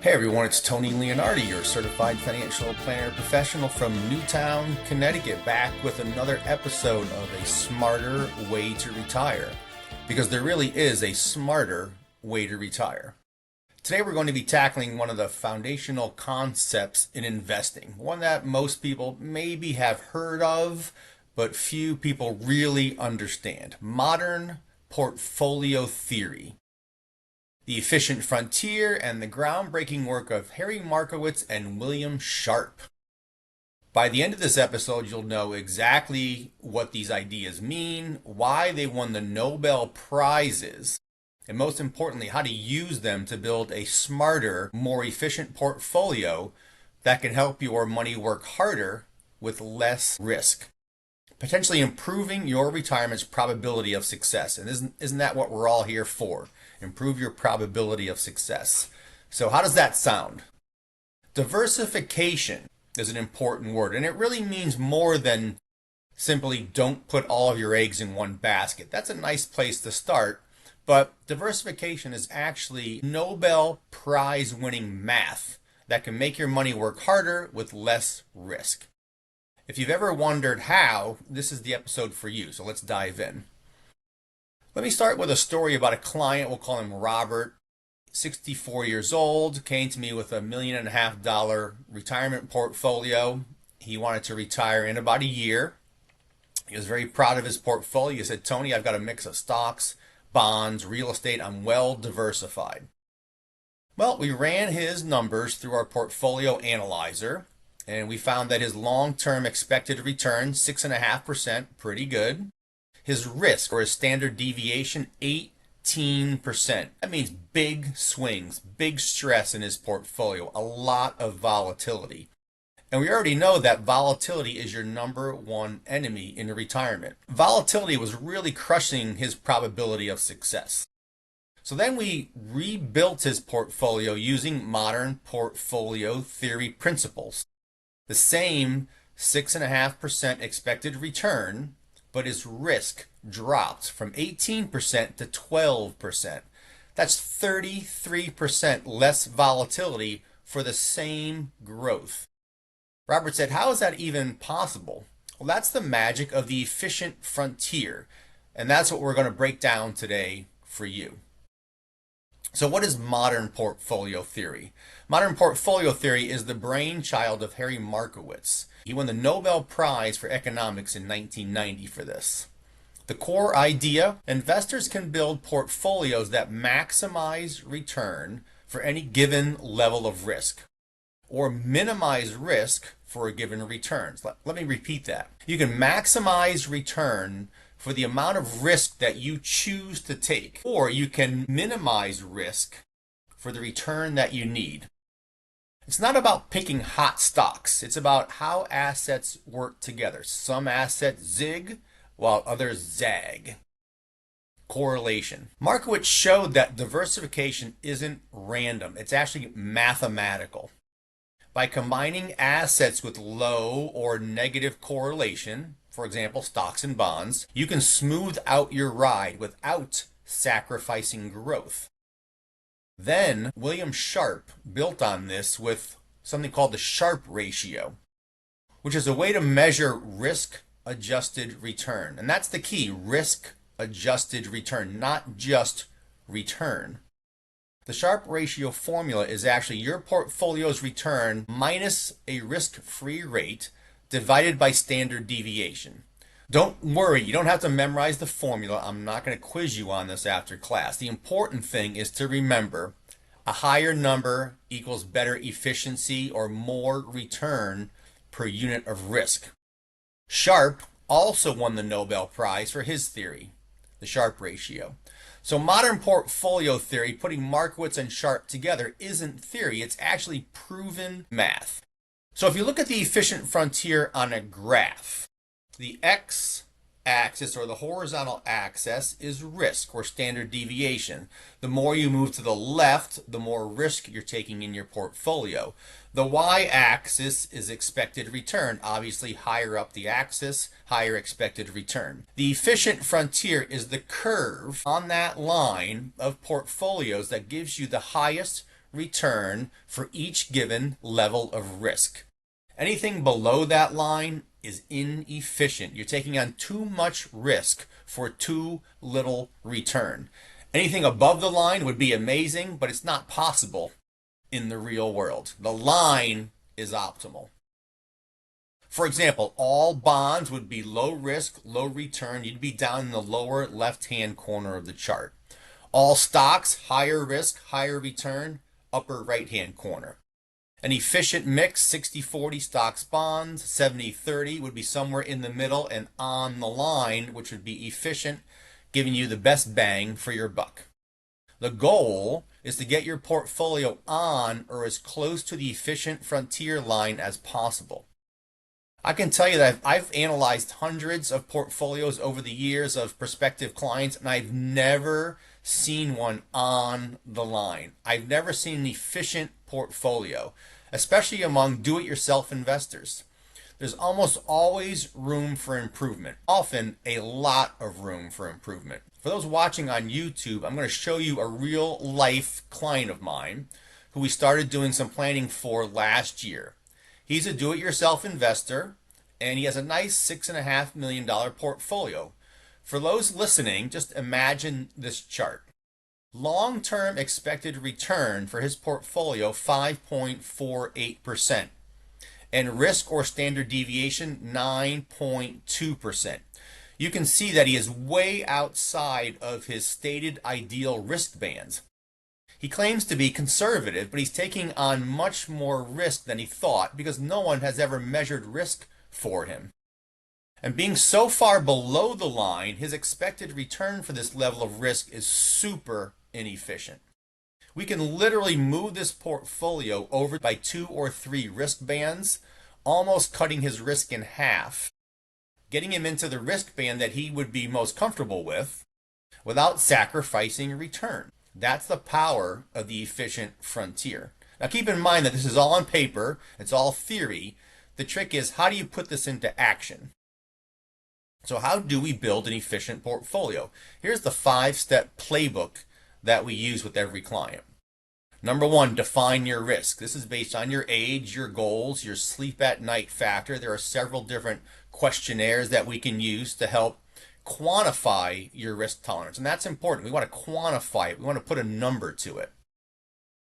Hey everyone, it's Tony Leonardi, your certified financial planner professional from Newtown, Connecticut, back with another episode of A Smarter Way to Retire. Because there really is a smarter way to retire. Today we're going to be tackling one of the foundational concepts in investing, one that most people maybe have heard of, but few people really understand. Modern portfolio theory. The Efficient Frontier, and the groundbreaking work of Harry Markowitz and William Sharpe. By the end of this episode, you'll know exactly what these ideas mean, why they won the Nobel Prizes, and most importantly, how to use them to build a smarter, more efficient portfolio that can help your money work harder with less risk, potentially improving your retirement's probability of success. And isn't that what we're all here for? Improve your probability of success. So how does that sound? Diversification is an important word, and it really means more than simply don't put all of your eggs in one basket. That's a nice place to start, but diversification is actually Nobel Prize-winning math that can make your money work harder with less risk. If you've ever wondered how, this is the episode for you, so let's dive in. Let me start with a story about a client. We'll call him Robert, 64 years old, came to me with $1.5 million retirement portfolio. He wanted to retire in about a year. He was very proud of his portfolio. He said, Tony, I've got a mix of stocks, bonds, real estate. I'm well diversified. Well, we ran his numbers through our portfolio analyzer, and we found that his long-term expected return, 6.5%, pretty good. His risk, or his standard deviation, 18%. That means big swings, big stress in his portfolio, a lot of volatility. And we already know that volatility is your number one enemy in retirement. Volatility was really crushing his probability of success. So then we rebuilt his portfolio using modern portfolio theory principles. The same 6.5% expected return, but his risk dropped from 18% to 12%. That's 33% less volatility for the same growth. Robert said, how is that even possible? Well, that's the magic of the efficient frontier, and that's what we're going to break down today for you. So what is modern portfolio theory? Modern portfolio theory is the brainchild of Harry Markowitz. He won the Nobel Prize for Economics in 1990 for this. The core idea, investors can build portfolios that maximize return for any given level of risk, or minimize risk for a given return. Let me repeat that. You can maximize return for the amount of risk that you choose to take, or you can minimize risk for the return that you need. It's not about picking hot stocks. It's about how assets work together. Some assets zig while others zag. Correlation. Markowitz showed that diversification isn't random. It's actually mathematical. By combining assets with low or negative correlation, for example, stocks and bonds, you can smooth out your ride without sacrificing growth. Then William Sharpe built on this with something called the Sharpe Ratio, which is a way to measure risk-adjusted return. And that's the key, risk-adjusted return, not just return. The Sharpe Ratio formula is actually your portfolio's return minus a risk-free rate divided by standard deviation. Don't worry, you don't have to memorize the formula. I'm not going to quiz you on this after class. The important thing is to remember a higher number equals better efficiency or more return per unit of risk. Sharpe also won the Nobel Prize for his theory, the Sharpe Ratio. So modern portfolio theory, putting Markowitz and Sharpe together, isn't theory. It's actually proven math. So if you look at the efficient frontier on a graph, the x-axis, or the horizontal axis, is risk, or standard deviation. The more you move to the left, the more risk you're taking in your portfolio. The y-axis is expected return. Obviously, higher up the axis, higher expected return. The efficient frontier is the curve on that line of portfolios that gives you the highest return for each given level of risk. Anything below that line is inefficient. You're taking on too much risk for too little return. Anything above the line would be amazing, but it's not possible in the real world. The line is optimal. For example, all bonds would be low risk, low return. You'd be down in the lower left-hand corner of the chart. All stocks, higher risk, higher return, upper right-hand corner. An efficient mix, 60-40 stocks bonds, 70-30 would be somewhere in the middle and on the line, which would be efficient, giving you the best bang for your buck. The goal is to get your portfolio on or as close to the efficient frontier line as possible. I can tell you that I've analyzed hundreds of portfolios over the years of prospective clients, and I've never seen one on the line. I've never seen an efficient portfolio, especially among do-it-yourself investors. There's almost always room for improvement, often a lot of room for improvement. For those watching on YouTube, I'm going to show you a real-life client of mine who we started doing some planning for last year. He's a do-it-yourself investor, and he has a nice $6.5 million portfolio. For those listening, just imagine this chart. Long-term expected return for his portfolio, 5.48%. And risk or standard deviation, 9.2%. You can see that he is way outside of his stated ideal risk bands. He claims to be conservative, but he's taking on much more risk than he thought because no one has ever measured risk for him. And being so far below the line, his expected return for this level of risk is super inefficient. We can literally move this portfolio over by 2 or 3 risk bands, almost cutting his risk in half, getting him into the risk band that he would be most comfortable with without sacrificing return. That's the power of the efficient frontier. Now keep in mind that this is all on paper, it's all theory. The trick is, how do you put this into action? So how do we build an efficient portfolio? Here's the 5-step playbook that we use with every client. Number 1, define your risk. This is based on your age, your goals, your sleep at night factor. There are several different questionnaires that we can use to help quantify your risk tolerance. And that's important. We want to quantify it. We want to put a number to it.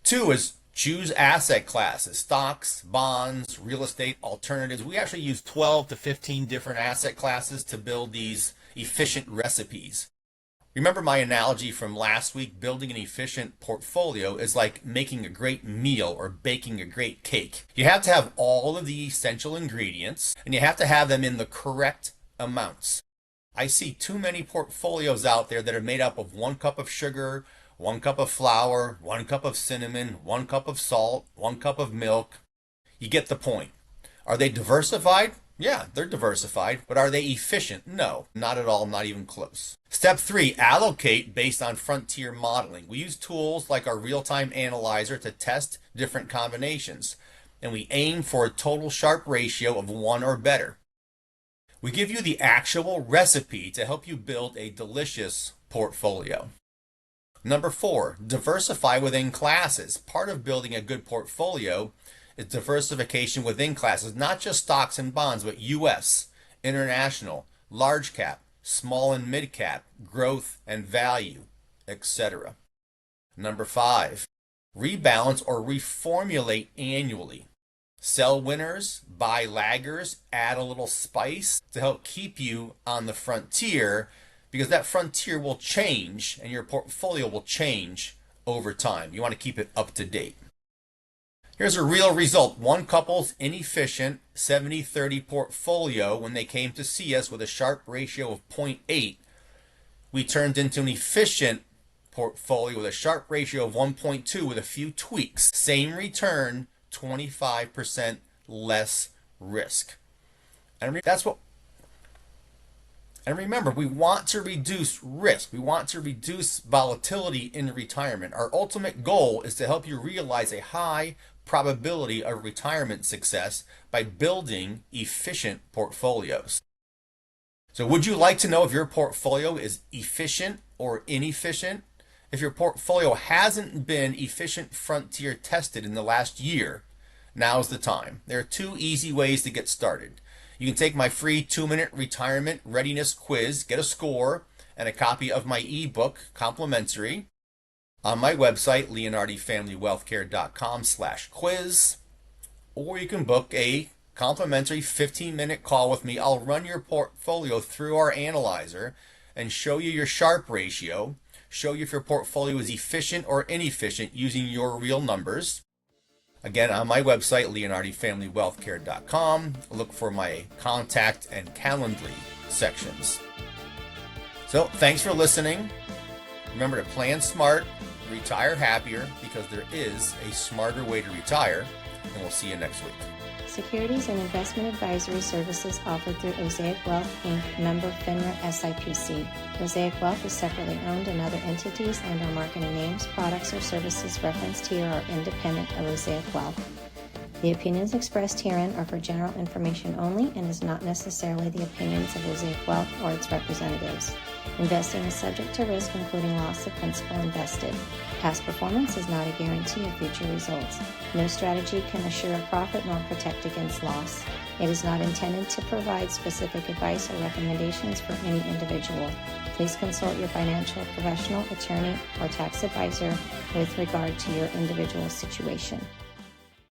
2 is choose asset classes, stocks, bonds, real estate, alternatives. We actually use 12 to 15 different asset classes to build these efficient recipes. Remember my analogy from last week? Building an efficient portfolio is like making a great meal or baking a great cake. You have to have all of the essential ingredients, and you have to have them in the correct amounts. I see too many portfolios out there that are made up of 1 cup of sugar, 1 cup of flour, 1 cup of cinnamon, 1 cup of salt, 1 cup of milk. You get the point. Are they diversified? Yeah, they're diversified, but are they efficient? No, not at all, not even close. Step 3, allocate based on frontier modeling. We use tools like our real-time analyzer to test different combinations, and we aim for a total Sharpe ratio of 1 or better. We give you the actual recipe to help you build a delicious portfolio. Number 4, diversify within classes. Part of building a good portfolio is diversification within classes, not just stocks and bonds, but U.S., international, large cap, small and mid cap, growth and value, etc. Number 5, rebalance or reformulate annually. Sell winners, buy laggers, add a little spice to help keep you on the frontier, because that frontier will change and your portfolio will change over time. You want to keep it up to date. Here's a real result. One couple's inefficient 70-30 portfolio, when they came to see us with a Sharpe ratio of 0.8, we turned into an efficient portfolio with a Sharpe ratio of 1.2 with a few tweaks. Same return, 25% less risk. And remember, we want to reduce risk. We want to reduce volatility in retirement. Our ultimate goal is to help you realize a high probability of retirement success by building efficient portfolios. So would you like to know if your portfolio is efficient or inefficient? If your portfolio hasn't been efficient frontier tested in the last year, now's the time. There are 2 easy ways to get started. You can take my free 2-minute retirement readiness quiz, get a score, and a copy of my ebook, complimentary, on my website, leonardifamilywealthcare.com/quiz. Or you can book a complimentary 15-minute call with me. I'll run your portfolio through our analyzer and show you your Sharpe ratio, show you if your portfolio is efficient or inefficient using your real numbers. Again, on my website, leonardifamilywealthcare.com, look for my contact and Calendly sections. So, thanks for listening. Remember to plan smart, retire happier, because there is a smarter way to retire, and we'll see you next week. Securities and investment advisory services offered through Osaic Wealth, Inc., member FINRA SIPC. Osaic Wealth is separately owned, and other entities and/or marketing names, products, or services referenced here are independent of Osaic Wealth. The opinions expressed herein are for general information only and is not necessarily the opinions of Osaic Wealth or its representatives. Investing is subject to risk, including loss of principal invested. Past performance is not a guarantee of future results. No strategy can assure a profit nor protect against loss. It is not intended to provide specific advice or recommendations for any individual. Please consult your financial professional, attorney, or tax advisor with regard to your individual situation.